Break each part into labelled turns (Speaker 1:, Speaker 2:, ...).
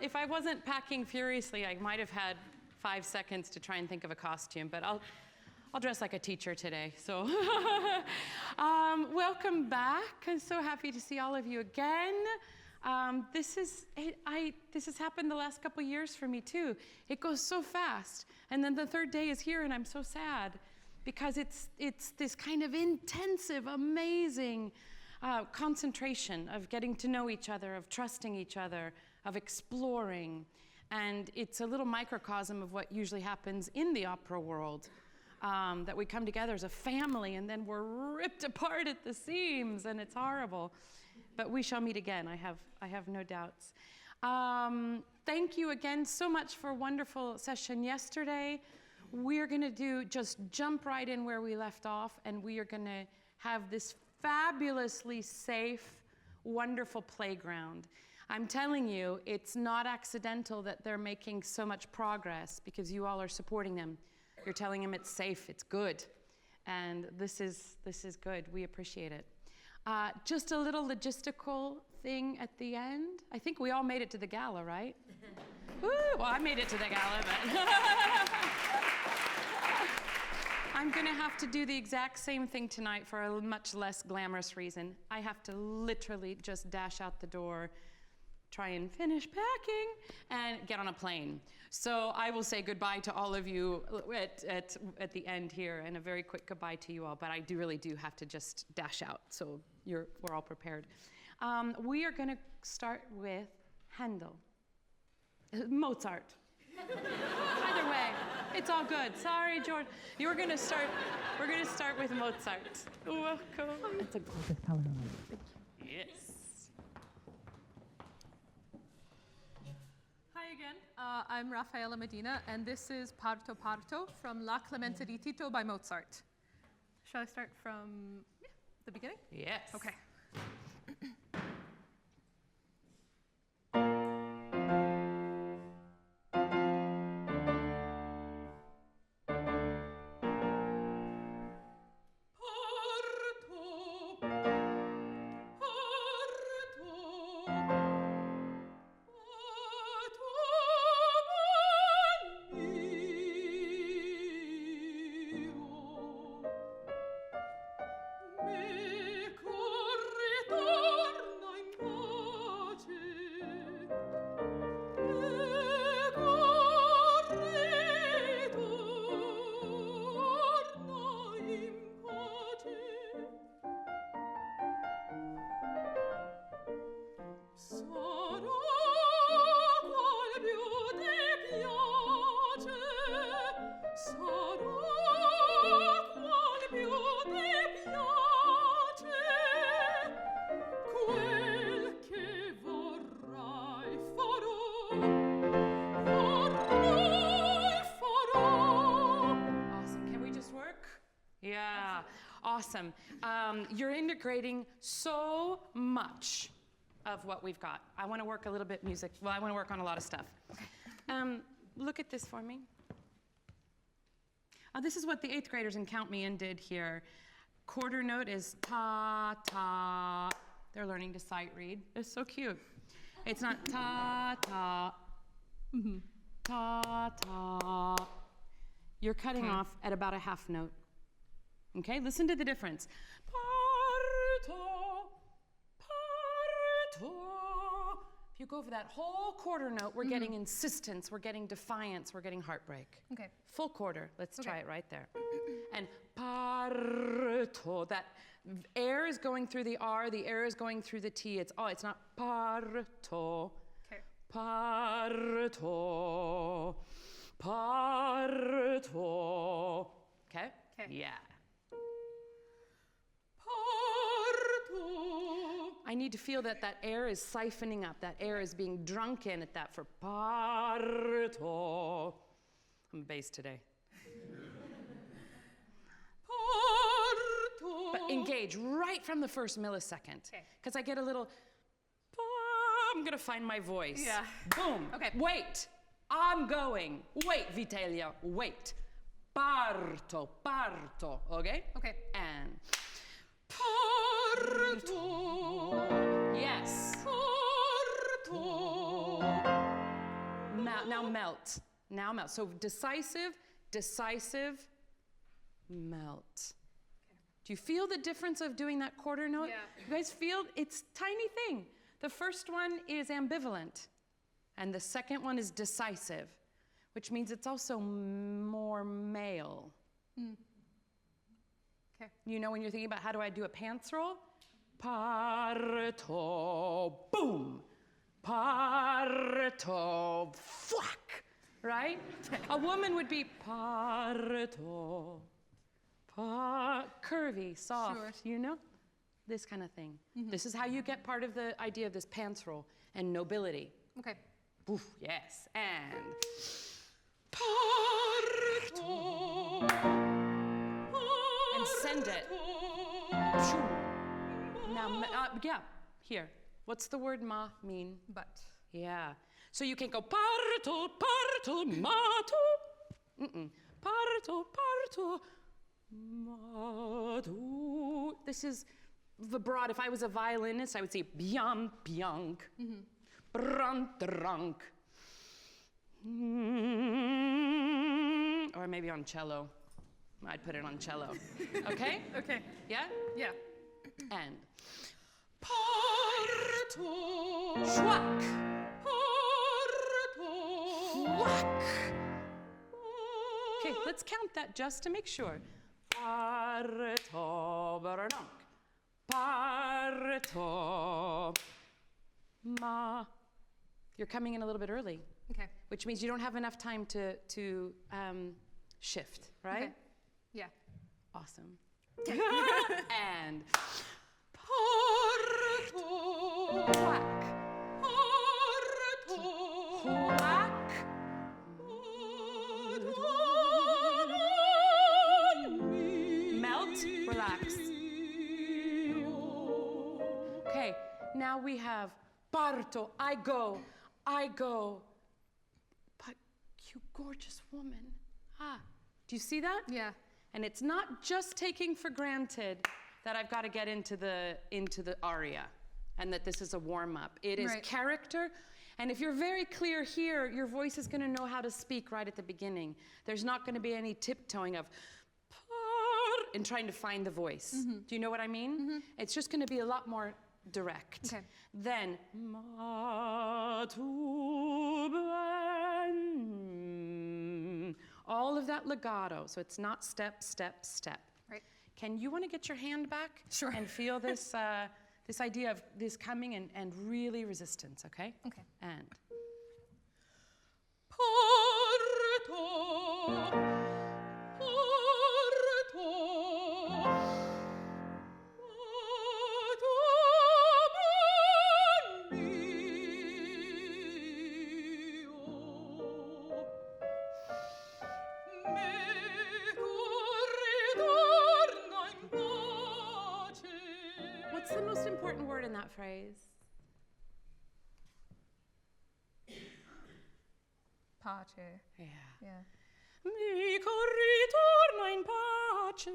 Speaker 1: If I wasn't packing furiously, I might have had 5 seconds to try and think of a costume, but I'll dress like a teacher today. So welcome back. I'm so happy to see all of you again. This has happened the last couple years for me too. It goes so fast. And then the third day is here and I'm so sad because it's this kind of intensive, amazing concentration of getting to know each other, of trusting each other, of exploring. And it's a little microcosm of what usually happens in the opera world, that we come together as a family and then we're ripped apart at the seams and it's horrible. But we shall meet again, I have no doubts. Thank you again so much for a wonderful session yesterday. We're gonna just jump right in where we left off, and we are gonna have this fabulously safe, wonderful playground. I'm telling you, it's not accidental that they're making so much progress because you all are supporting them. You're telling them it's safe, it's good. And this is good, we appreciate it. Just a little logistical thing at the end. I think we all made it to the gala, right? Woo! Well, I made it to the gala, but I'm gonna have to do the exact same thing tonight for a much less glamorous reason. I have to literally just dash out the door, try and finish packing, and get on a plane. So I will say goodbye to all of you at the end here, and a very quick goodbye to you all, but I really do have to just dash out, so we're all prepared. We are gonna start with Handel. Mozart. Either way, it's all good. Sorry, George. We're gonna start with Mozart. Welcome.
Speaker 2: It's a gorgeous color.
Speaker 1: Yes.
Speaker 3: Hi again, I'm Rafaela Medina, and this is Parto Parto from La Clemenza di Tito by Mozart. Shall I start from the beginning?
Speaker 1: Yes.
Speaker 3: Okay.
Speaker 1: Awesome. You're integrating so much of what we've got. I want to work a little bit music. Well, I want to work on a lot of stuff. Look at this for me. This is what the 8th graders in Count Me In did here. Quarter note is ta, ta. They're learning to sight read. It's so cute. It's not ta, ta, ta, ta. You're cutting off at about a half note. Okay, listen to the difference. Parto, parto. If you go for that whole quarter note, we're getting insistence, we're getting defiance, we're getting heartbreak.
Speaker 3: Okay.
Speaker 1: Full quarter, let's try it right there. And parto, that air is going through the R, the air is going through the T. It's not parto.
Speaker 3: Okay.
Speaker 1: Parto, parto. Okay?
Speaker 3: Okay.
Speaker 1: Yeah.
Speaker 3: Parto.
Speaker 1: I need to feel that air is siphoning up, that air is being drunk in at that for parto. I'm bass today.
Speaker 3: Parto.
Speaker 1: But engage right from the first millisecond. Because I get a little, I'm gonna find my voice.
Speaker 3: Yeah.
Speaker 1: Boom.
Speaker 3: Okay.
Speaker 1: Wait, I'm going. Wait, Vitelia, wait. Parto, parto, okay?
Speaker 3: Okay.
Speaker 1: And
Speaker 3: Parto.
Speaker 1: yes.
Speaker 3: Parto.
Speaker 1: melt. Now melt. So decisive, decisive, melt. Do you feel the difference of doing that quarter note?
Speaker 3: Yeah.
Speaker 1: You guys feel it's tiny thing. The first one is ambivalent, and the second one is decisive, which means it's also more male.
Speaker 3: Okay.
Speaker 1: You know when you're thinking about how do I do a pants roll? Parto, boom. Parto, fuck. Right? A woman would be parto, curvy, soft,
Speaker 3: Sure.
Speaker 1: you know? This kind of thing. This is how you get part of the idea of this pants roll and nobility.
Speaker 3: Okay.
Speaker 1: Oof, yes, and parto. And send it. Now, yeah, here. What's the word ma mean?
Speaker 3: But.
Speaker 1: Yeah. So you can go parto, parto, mato. Parto, parto, mato. This is vibrato. If I was a violinist, I would say biam, bianc, brant, drunk. Or maybe on cello. I'd put it on cello. Okay?
Speaker 3: Okay.
Speaker 1: Yeah?
Speaker 3: Yeah.
Speaker 1: And parto, schwack, parto, schwack. Okay, let's count that just to make sure. Parto, baranok, parto, ma. You're coming in a little bit early,
Speaker 3: Okay.
Speaker 1: which means you don't have enough time to shift, right?
Speaker 3: Okay. Yeah.
Speaker 1: Awesome. And parto, whack, parto, whack, melt, relax. Okay, now we have parto, I go, but you gorgeous woman. Do you see that?
Speaker 3: Yeah.
Speaker 1: And it's not just taking for granted that I've got to get into the aria and that this is a warm-up. It is
Speaker 3: Right.
Speaker 1: character. And if you're very clear here, your voice is going to know how to speak right at the beginning. There's not going to be any tiptoeing of and trying to find the voice. Do you know what I mean? It's just going to be a lot more direct.
Speaker 3: Okay.
Speaker 1: Then all of that legato, so it's not step, step, step.
Speaker 3: Right.
Speaker 1: Can you want to get your hand back?
Speaker 3: Sure.
Speaker 1: And feel this, this idea of this coming and really resistance, okay?
Speaker 3: Okay.
Speaker 1: And. What's the most important word in that phrase?
Speaker 3: Pace.
Speaker 1: Yeah.
Speaker 3: Yeah.
Speaker 1: Mi ritorna in pace,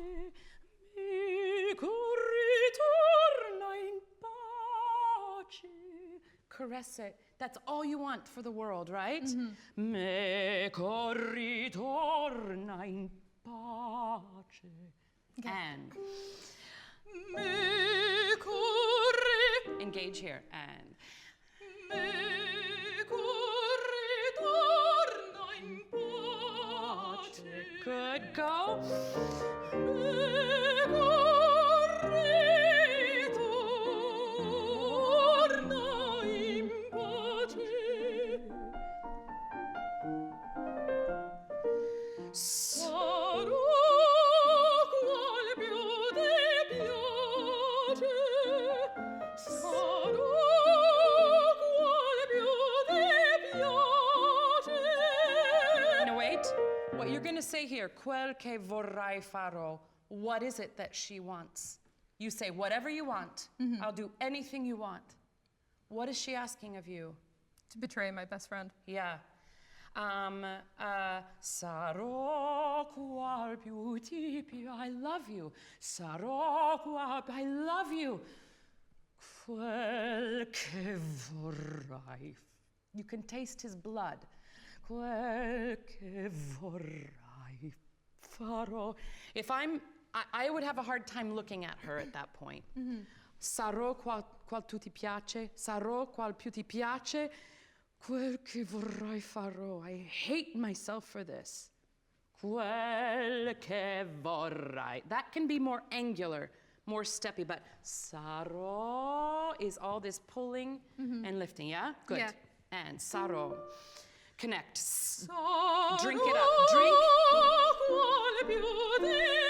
Speaker 1: mi ritorna in pace. Caress it. That's all you want for the world, right? Me ritorna in pace.
Speaker 3: Okay.
Speaker 1: And engage here. And good. Go. No, wait. What you're going to say here, quel che vorrai farò. What is it that she wants? You say, whatever you want. I'll do anything you want. What is she asking of you?
Speaker 3: To betray my best friend.
Speaker 1: Yeah. Sarò qual più ti piace. I love you. Sarò qual, I love you. Quel che vorrai. You can taste his blood. Quel che vorrai farò. If I would have a hard time looking at her at that point. Sarò qual tu ti piace, sarò qual più ti piace, quel che vorrai farò. I hate myself for this. Quel che vorrai. That can be more angular, more steppy, but sarò is all this pulling and lifting, yeah? Good.
Speaker 3: Yeah.
Speaker 1: And sarò. Connect.
Speaker 3: Sarò
Speaker 1: Drink it up. Drink.
Speaker 3: quale più ti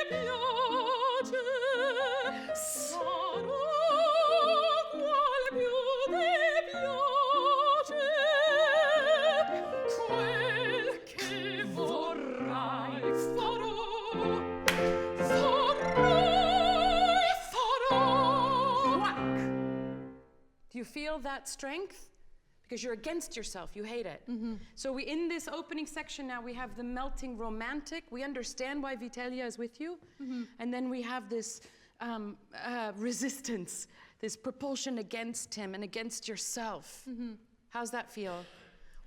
Speaker 3: piace. Sarò quale più ti piace. Quel che vorrai farò. Farò.
Speaker 1: Whack. Do you feel that strength? Because you're against yourself, you hate it. So in this opening section now, we have the melting romantic. We understand why Vitellia is with you. And then we have this resistance, this propulsion against him and against yourself. How's that feel?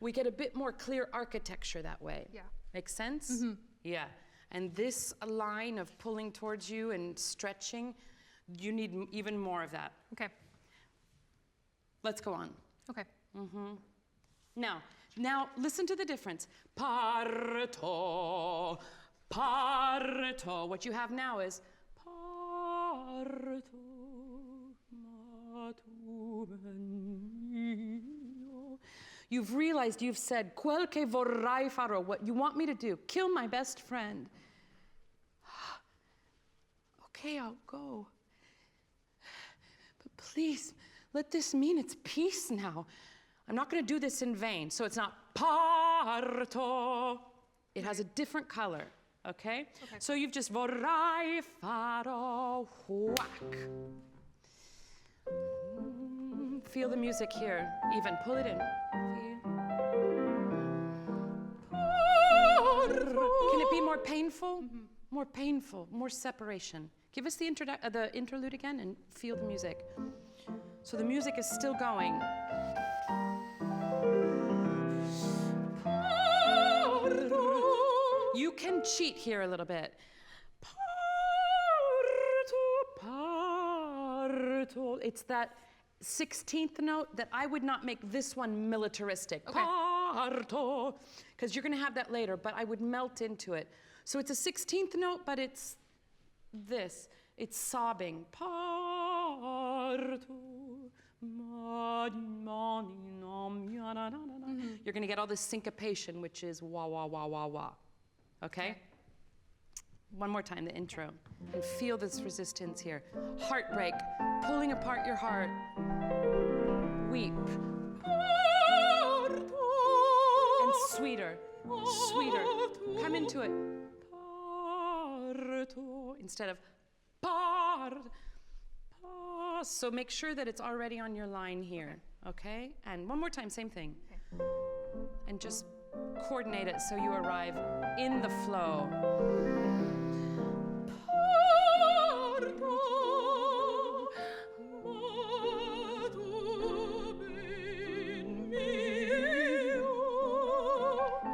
Speaker 1: We get a bit more clear architecture that way.
Speaker 3: Yeah.
Speaker 1: Makes sense? Yeah. And this line of pulling towards you and stretching, you need even more of that.
Speaker 3: Okay.
Speaker 1: Let's go on.
Speaker 3: Okay.
Speaker 1: Now listen to the difference. Parto, parto. What you have now is parto, ma tu ben mio. You've realized you've said quel che vorrai farò, what you want me to do, kill my best friend. Okay, I'll go. But please, let this mean it's peace now. I'm not going to do this in vain. So it's not parto. It has a different color, okay? So you've just vorrai farò, whack. Feel the music here. Even pull it in. Can it be more painful? More painful, more separation. Give us the interlude again and feel the music. So the music is still going. You can cheat here a little bit. Parto, parto. It's that 16th note that I would not make this one militaristic.
Speaker 3: Okay.
Speaker 1: Parto. Because you're going to have that later, but I would melt into it. So it's a 16th note, but it's this. It's sobbing. Parto. You're going to get all this syncopation, which is wah, wah, wah, wah, wah. Okay? One more time, the intro. And feel this resistance here. Heartbreak, pulling apart your heart. Weep. And sweeter, sweeter. Come into it. Parto. Instead of part. So make sure that it's already on your line here, okay? And one more time, same thing. Okay. And just coordinate it so you arrive in the flow.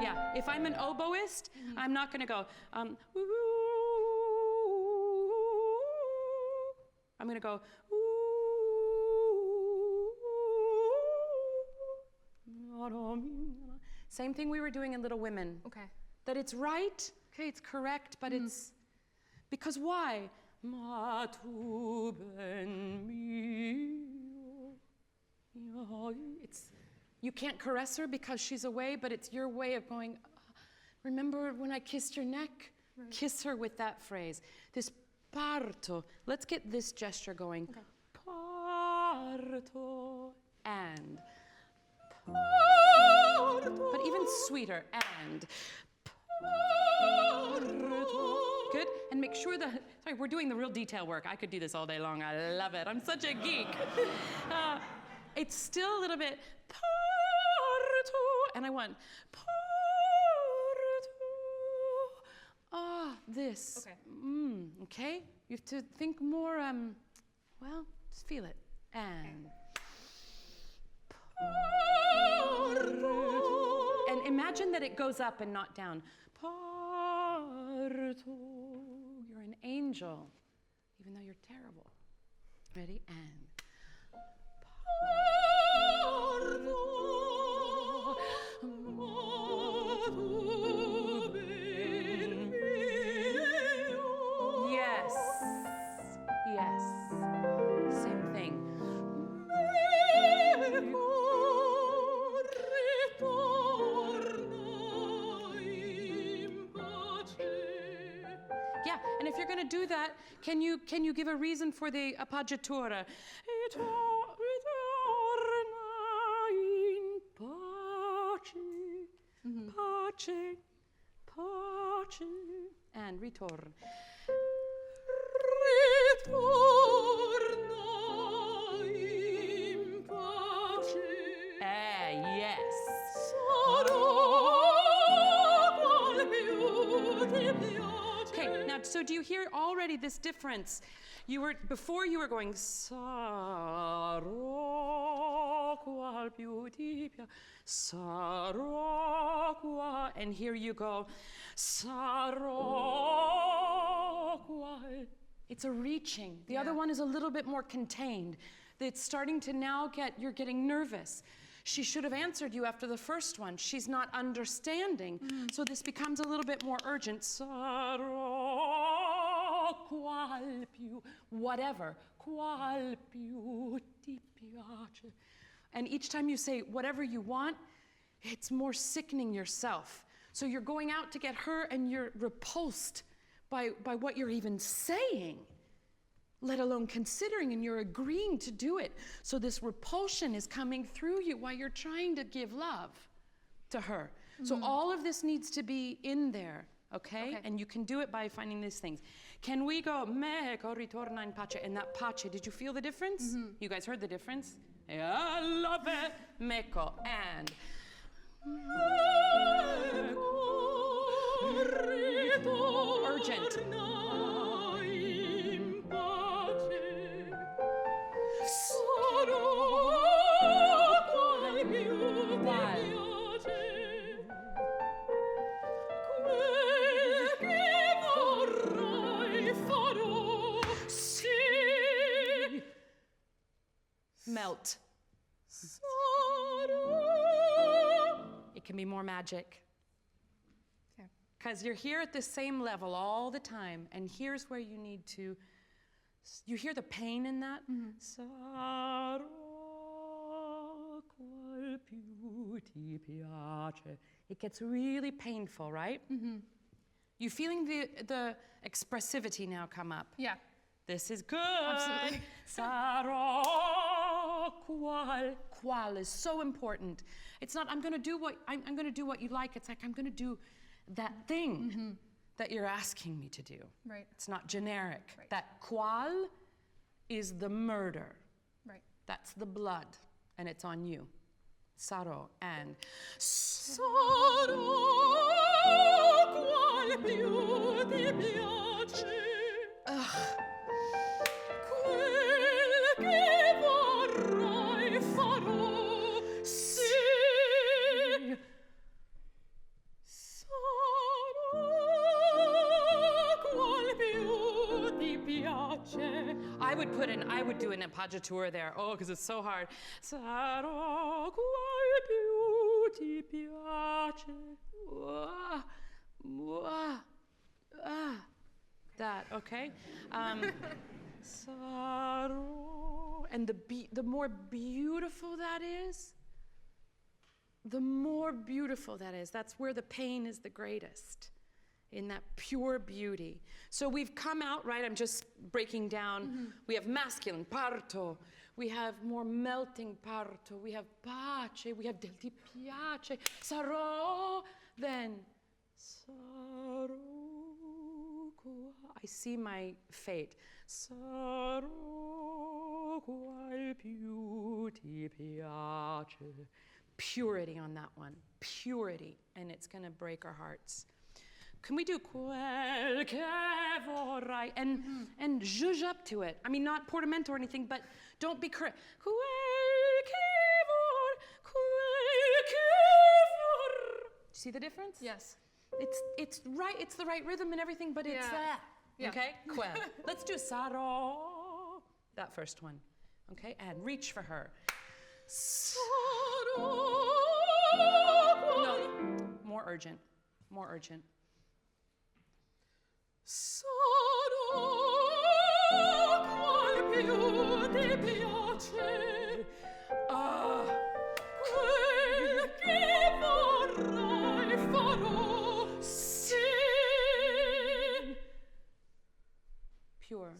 Speaker 1: Yeah, if I'm an oboist, I'm not gonna go, I'm gonna go, Same thing we were doing in Little Women.
Speaker 3: Okay.
Speaker 1: That it's right, okay, it's correct, but it's, because why? Ma tu ben mio. It's, you can't caress her because she's away, but it's your way of going, remember when I kissed your neck? Right. Kiss her with that phrase. This parto. Let's get this gesture going. Okay. Parto and parto. But even sweeter and parto. Good. And make sure that, sorry, we're doing the real detail work. I could do this all day long. I love it. I'm such a geek. It's still a little bit parto. And I want parto. This. Okay. Okay? You have to think more, well, just feel it. And. And imagine imagine that it goes up and not down. Parto. You're an angel, even though you're terrible. Ready? And. Yes. Yes. Same thing. Yeah, and if you're going to do that, can you give a reason for the appoggiatura? Pace, pace, and ritorn. Yes. Okay, now, so do you hear already this difference? Before you were going, sarò qual più ti piace, sarò qual, and here you go, sarò qual. It's a reaching. The other one is a little bit more contained. It's starting to now you're getting nervous. She should have answered you after the first one. She's not understanding. So this becomes a little bit more urgent. Sarò qual più, whatever. Qual più ti piace. And each time you say whatever you want, it's more sickening yourself. So you're going out to get her and you're repulsed by what you're even saying, let alone considering, and you're agreeing to do it. So this repulsion is coming through you while you're trying to give love to her. So all of this needs to be in there, okay? And you can do it by finding these things. Can we go, meco ritorna in pace, and that pace, did you feel the difference? You guys heard the difference? I love it, meco, and... Urgent. Melt. It can be more magic. Because you're here at the same level all the time, and here's where you need to, you hear the pain in that? Sarò qual più ti piace. It gets really painful, right? You feeling the expressivity now come up?
Speaker 3: Yeah.
Speaker 1: This is good.
Speaker 3: Absolutely.
Speaker 1: Sarò qual is so important. It's not I'm going to do what you like. It's like I'm going to do that thing that you're asking me to do.
Speaker 3: Right.
Speaker 1: It's not generic.
Speaker 3: Right.
Speaker 1: That qual is the murder.
Speaker 3: Right.
Speaker 1: That's the blood, and it's on you. Sarò and sarò qual più ti piace. Quel che vorrai farò, sì. Sarò qual più ti piace. I would do an appoggiatura there. Oh, because it's so hard. Sarò qual più ti piace. That, okay? Sarò. And the more beautiful that is, that's where the pain is the greatest, in that pure beauty. So we've come out, right? I'm just breaking down. We have masculine, parto. We have more melting, parto. We have pace. We have del ti piace. Sarò. Then, sarò. I see my fate. Sarò qual più ti piace. Purity on that one. Purity. And it's going to break our hearts. Can we do quel che vorrai and zhuzh up to it? I mean, not portamento or anything, but don't be correct. Quel che See the difference?
Speaker 3: Yes.
Speaker 1: It's right, it's the right rhythm and everything, but it's that.
Speaker 3: Yeah.
Speaker 1: Okay? Cool. Let's do Saro. That first one. Okay? And reach for her. No, more urgent. More urgent. Pure.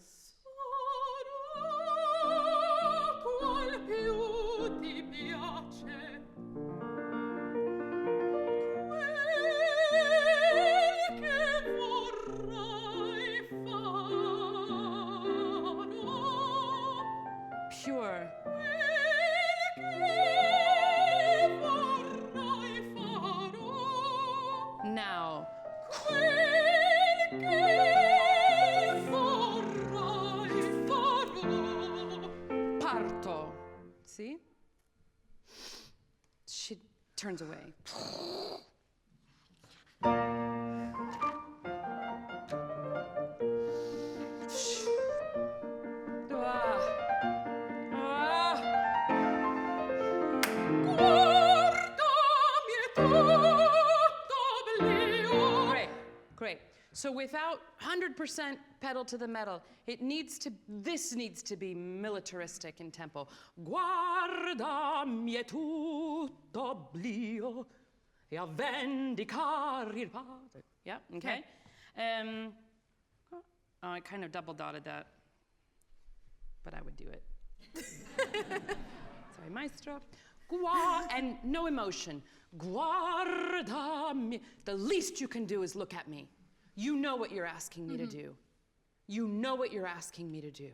Speaker 1: Pure. Now. Parto. See? She turns away. Great. So without 100% pedal to the metal, this needs to be militaristic in tempo. Guardami tutto oblio e a vendicare il padre. Yeah, okay. I kind of double dotted that, but I would do it. Sorry, maestro. And no emotion. Guardami. The least you can do is look at me. You know what you're asking me to do. You know what you're asking me to do.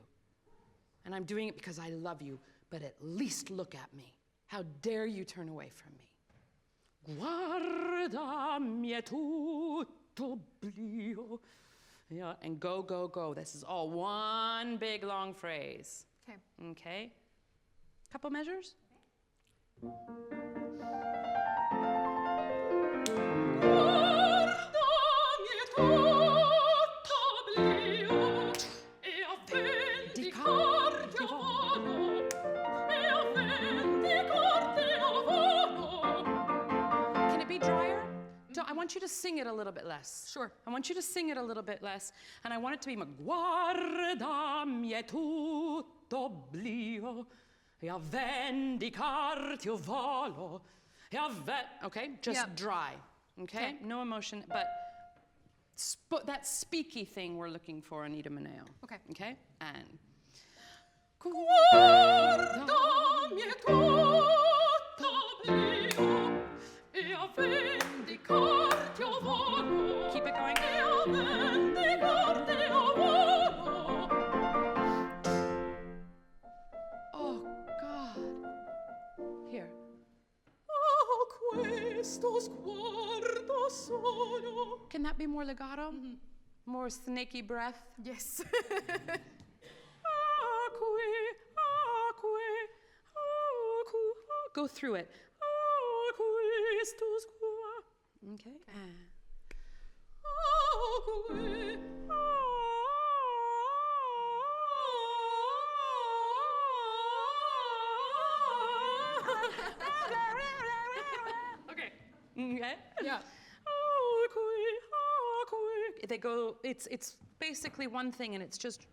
Speaker 1: And I'm doing it because I love you, but at least look at me. How dare you turn away from me? Guardami tutto oblio. Yeah, and go, go, go. This is all one big long phrase.
Speaker 3: Okay.
Speaker 1: Okay? Couple measures? Can it be drier? I want you to sing it a little bit less.
Speaker 3: Sure.
Speaker 1: I want you to sing it a little bit less, and I want it to be guardami tutto oblio e a vendicarti io volo e okay, just dry. Okay? No emotion, but that speaky thing we're looking for in Ida Mineo.
Speaker 3: Okay.
Speaker 1: Okay? And
Speaker 3: Guardami tutto oblio e a vendicarti io volo.
Speaker 1: Keep it going.
Speaker 3: E a vendicarti io volo.
Speaker 1: Oh, God. Here.
Speaker 3: Questo sguardo solo.
Speaker 1: Can that be more legato? More snaky breath?
Speaker 3: Yes.
Speaker 1: Go through it. Okay.
Speaker 3: Okay.
Speaker 1: Okay.
Speaker 3: Yeah.
Speaker 1: They go. It's basically one thing, and it's just.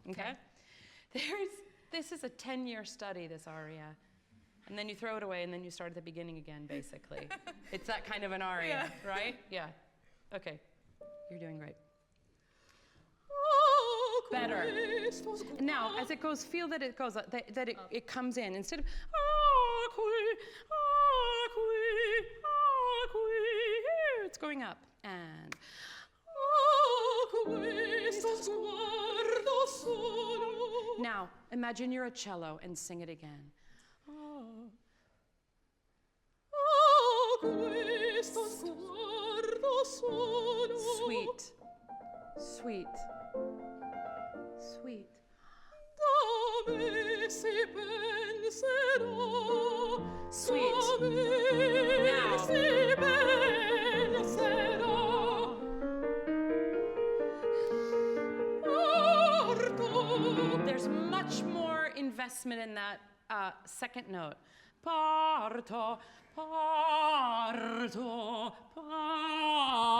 Speaker 1: Okay. This is a 10-year study, this aria. And then you throw it away, and then you start at the beginning again, basically. It's that kind of an aria, right? Yeah. Okay. You're doing great. Better. Now, as it goes, feel that it goes, that it comes in. Instead of, it's going up. And, now, imagine you're a cello and sing it again. Sweet, sweet, sweet. Sweet. Now. There's much more investment in that second note. Parto, parto, parto.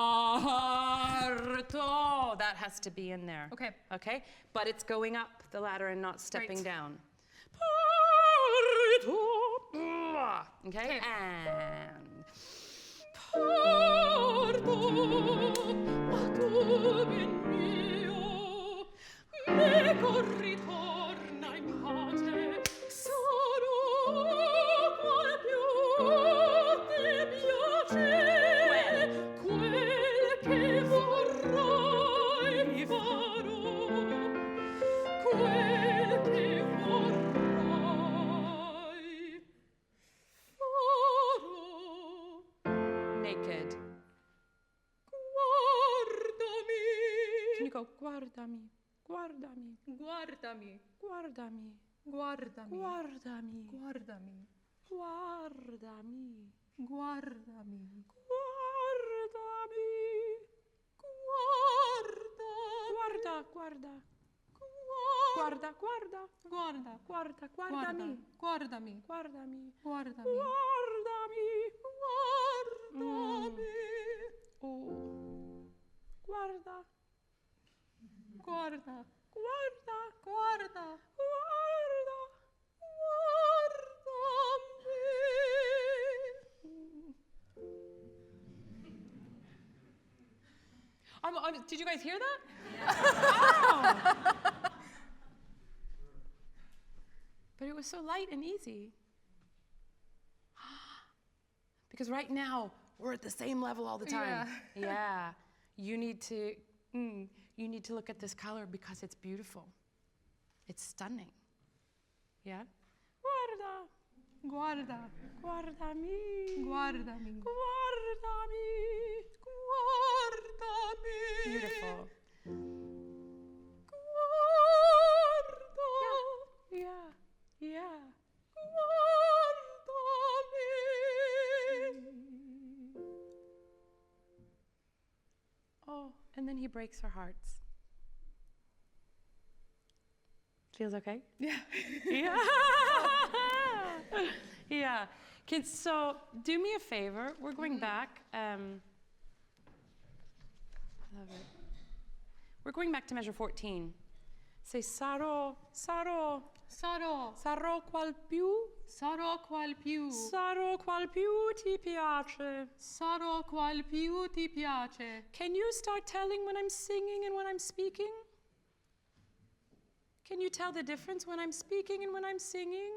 Speaker 1: That has to be in there.
Speaker 3: Okay.
Speaker 1: Okay? But it's going up the ladder and not stepping
Speaker 3: Right.
Speaker 1: down. Parto. Okay? And
Speaker 3: Parto, ma tu ben mio, meco ritorna in pace, sarò qual più ti piace, quel che vorrai farò, quel che vorrai farò.
Speaker 1: naked.
Speaker 3: Guardami,
Speaker 1: Can you go, guardami, guardami,
Speaker 3: guardami,
Speaker 1: guardami,
Speaker 3: guardami,
Speaker 1: guardami,
Speaker 3: guardami,
Speaker 1: guardami,
Speaker 3: guardami,
Speaker 1: guarda, guarda, guarda, guarda,
Speaker 3: guarda,
Speaker 1: guarda, guardami,
Speaker 3: guardami,
Speaker 1: guardami,
Speaker 3: guardami,
Speaker 1: guardami,
Speaker 3: guardami,
Speaker 1: oh, guarda,
Speaker 3: guarda,
Speaker 1: guarda,
Speaker 3: guarda,
Speaker 1: guarda. Did you guys hear that? Wow. But it was so light and easy. Because right now, we're at the same level all the time. Yeah. You need to look at this color because it's beautiful. It's stunning. Yeah? Guarda.
Speaker 3: Guarda,
Speaker 1: Guardami.
Speaker 3: guardami,
Speaker 1: Guardami.
Speaker 3: guardami.
Speaker 1: Beautiful.
Speaker 3: Guarda,
Speaker 1: Yeah. Yeah.
Speaker 3: guardami.
Speaker 1: Oh, and then he breaks her hearts. Feels okay?
Speaker 3: Yeah.
Speaker 1: Yeah. Yeah. Kids, so do me a favor. We're going back. I love it. We're going back to measure 14. Say sarò, sarò,
Speaker 3: Sarò,
Speaker 1: sarò qual più,
Speaker 3: sarò qual più,
Speaker 1: sarò qual più ti piace.
Speaker 3: sarò qual più ti piace.
Speaker 1: Can you start telling when I'm singing and when I'm speaking? Can you tell the difference when I'm speaking and when I'm singing?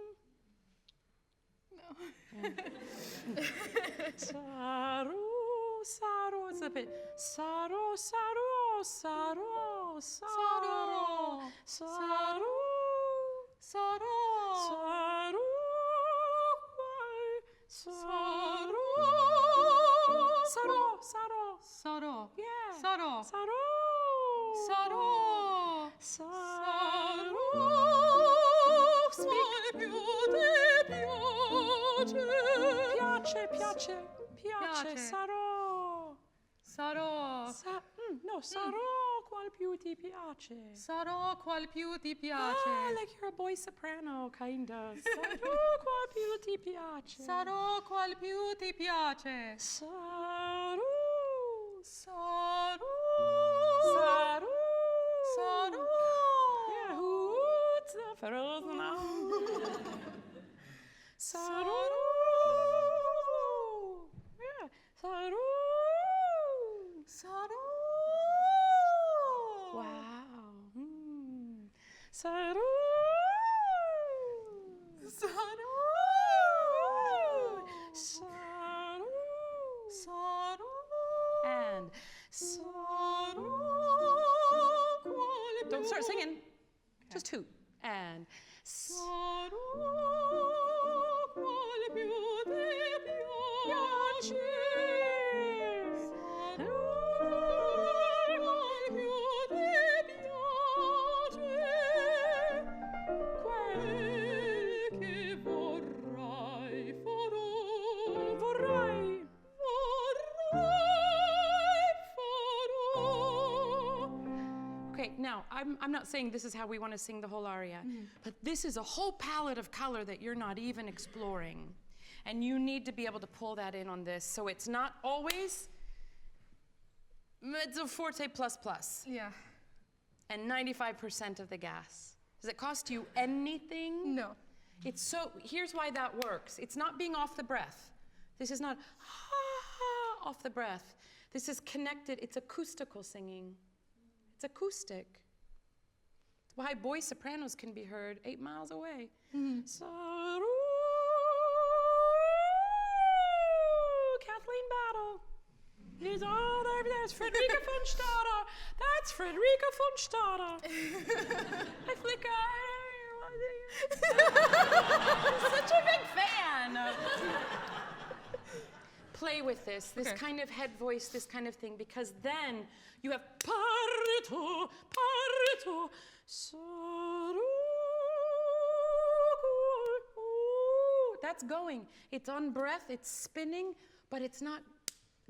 Speaker 3: No.
Speaker 1: Sarò, sarò, it's a bit. Sarò, sarò, sarò, sarò, sarò,
Speaker 3: Sarò,
Speaker 1: sarò, sarò, sarò, sarò,
Speaker 3: sarò,
Speaker 1: yeah,
Speaker 3: sarò,
Speaker 1: sarò,
Speaker 3: sarò,
Speaker 1: sarò,
Speaker 3: qual più ti piace.
Speaker 1: piace,
Speaker 3: Piace.
Speaker 1: sarò.
Speaker 3: Sarò,
Speaker 1: No, sarò qual più ti piace.
Speaker 3: sarò qual più ti
Speaker 1: Ah,
Speaker 3: piace.
Speaker 1: like you're a boy soprano, kind of. Sarò qual più ti piace.
Speaker 3: Sarò qual più ti piace.
Speaker 1: Sarò.
Speaker 3: Sarò,
Speaker 1: Sarò.
Speaker 3: sarò,
Speaker 1: Yeah, who's the first now? Sarò. Yeah, sarò.
Speaker 3: sarò.
Speaker 1: Wow. Sarò.
Speaker 3: Sarò,
Speaker 1: Sarò.
Speaker 3: sarò,
Speaker 1: And
Speaker 3: sarò qual
Speaker 1: don't
Speaker 3: più
Speaker 1: start singing. Just two. And
Speaker 3: sarò qual più ti piace. Sarò qual più ti piace. Quel che
Speaker 1: Okay, now, I'm not saying this is how we want to sing the whole aria, but this is a whole palette of color that you're not even exploring. And you need to be able to pull that in on this, so it's not always mezzo forte plus plus.
Speaker 3: Yeah.
Speaker 1: And 95% of the gas. Does it cost you anything?
Speaker 3: No.
Speaker 1: It's so, here's why that works. It's not being off the breath. This is not off the breath. This is connected, it's acoustical singing. It's acoustic. It's why boy sopranos can be heard 8 miles away. Saru, Kathleen Battle. Is all there, there's Frederica von Stade. That's Frederica von Stade. I flicker. I'm such a big fan. Play with this kind of head voice, this kind of thing, because then you have Parto, Parto, Saru. That's going. It's on breath, it's spinning, but it's not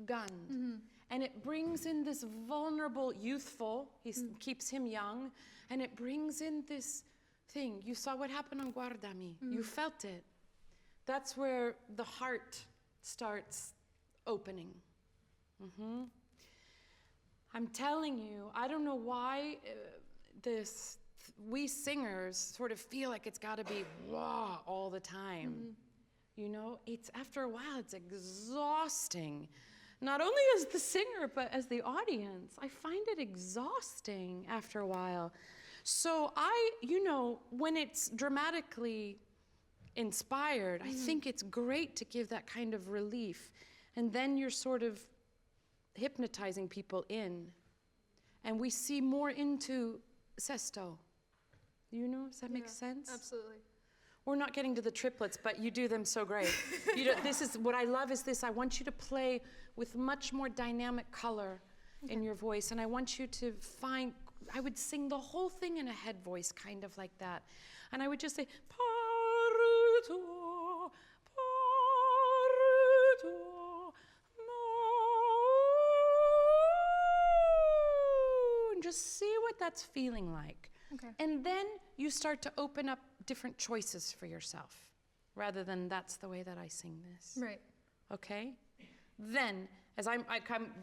Speaker 1: gunned. And it brings in this vulnerable, youthful, keeps him young, and it brings in this thing. You saw what happened on Guardami. You felt it. That's where the heart starts opening. I'm telling you, I don't know why we singers sort of feel like it's got to be wah all the time. You know, it's after a while, it's exhausting. Not only as the singer, but as the audience. I find it exhausting after a while. So you know, when it's dramatically inspired, I think it's great to give that kind of relief. And then you're sort of hypnotizing people in. And we see more into sesto. You know, does that make sense?
Speaker 3: Absolutely.
Speaker 1: We're not getting to the triplets, but you do them so great. This is what I love is this. I want you to play with much more dynamic color in your voice. And I want you to find, I would sing the whole thing in a head voice, kind of like that. And I would just say, Parto, Parto, and just see what that's feeling like.
Speaker 3: Okay.
Speaker 1: And then you start to open up different choices for yourself, rather than that's the way that I sing this.
Speaker 3: Right.
Speaker 1: Okay? Then, as I'm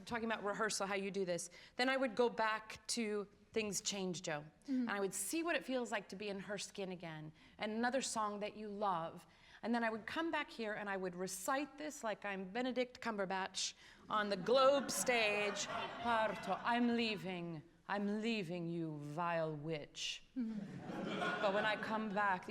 Speaker 1: talking about rehearsal, how you do this, then I would go back to Things Change, Joe. And I would see what it feels like to be in her skin again, and another song that you love. And then I would come back here and I would recite this like I'm Benedict Cumberbatch on the Globe stage. Parto, I'm leaving, you vile witch. But when I come back,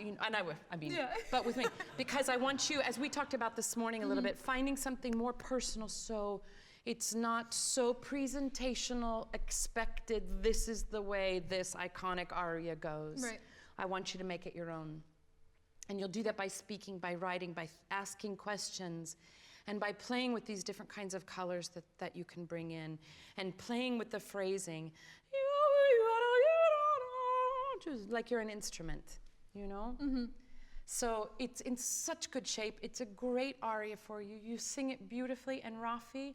Speaker 1: but with me, because I want you, as we talked about this morning a little bit, finding something more personal, so it's not so presentational, expected, this is the way this iconic aria goes.
Speaker 3: Right.
Speaker 1: I want you to make it your own. And you'll do that by speaking, by writing, by asking questions, and by playing with these different kinds of colors that you can bring in, and playing with the phrasing, just like you're an instrument, you know? So it's in such good shape. It's a great aria for you. You sing it beautifully, and Rafi,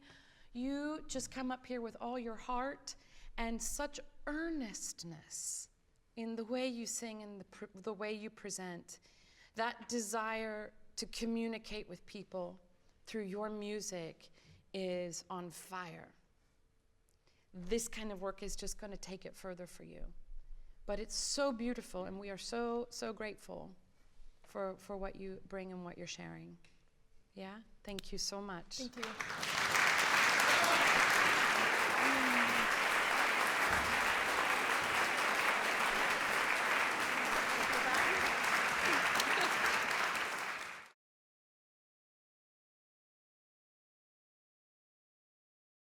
Speaker 1: you just come up here with all your heart and such earnestness in the way you sing and the way you present. That desire to communicate with people through your music is on fire. This kind of work is just going to take it further for you. But it's so beautiful, and we are so, so grateful for what you bring and what you're sharing. Yeah? Thank you so much.
Speaker 3: Thank you.